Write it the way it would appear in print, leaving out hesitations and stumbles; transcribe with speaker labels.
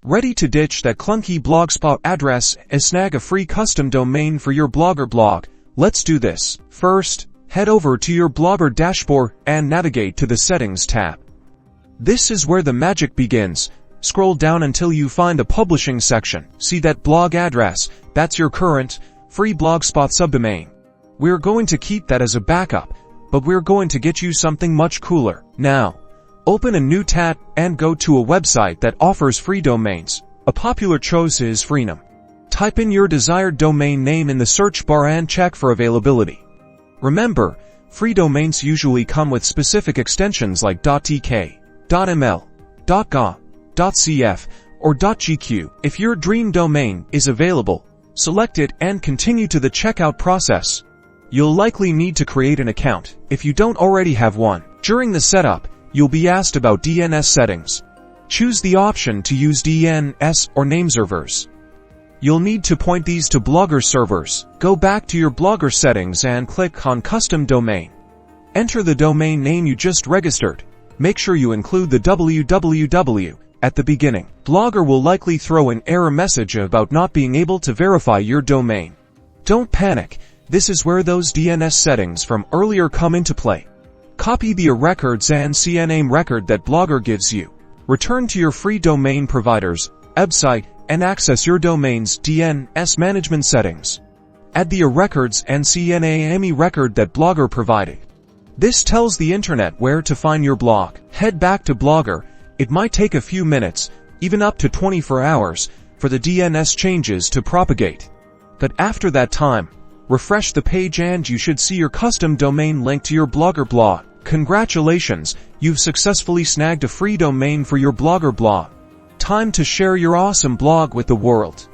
Speaker 1: Ready to ditch that clunky blogspot address and snag a free custom domain for your Blogger blog? Let's do this. First, head over to your Blogger dashboard and navigate to the Settings tab. This is where the magic begins. Scroll down until you find the Publishing section. See that blog address? That's your current, free Blogspot subdomain. We're going to keep that as a backup, but we're going to get you something much cooler. Now, open a new tab and go to a website that offers free domains. A popular choice is Freenom. Type in your desired domain name in the search bar and check for availability. Remember, free domains usually come with specific extensions like .tk, .ml, .gov, .cf, or .gq. If your dream domain is available, select it and continue to the checkout process. You'll likely need to create an account if you don't already have one. During the setup, you'll be asked about DNS settings. Choose the option to use DNS or name servers. You'll need to point these to Blogger servers. Go back to your Blogger settings and click on Custom Domain. Enter the domain name you just registered. Make sure you include the www at the beginning. Blogger will likely throw an error message about not being able to verify your domain. Don't panic. This is where those DNS settings from earlier come into play. Copy the records and CNAME record that Blogger gives you. Return to your free domain provider's website and access your domain's DNS Management settings. Add the records and CNAME record that Blogger provided. This tells the internet where to find your blog. Head back to Blogger. It might take a few minutes, even up to 24 hours, for the DNS changes to propagate. But after that time, refresh the page and you should see your custom domain linked to your Blogger blog. Congratulations, you've successfully snagged a free domain for your Blogger blog. Time to share your awesome blog with the world.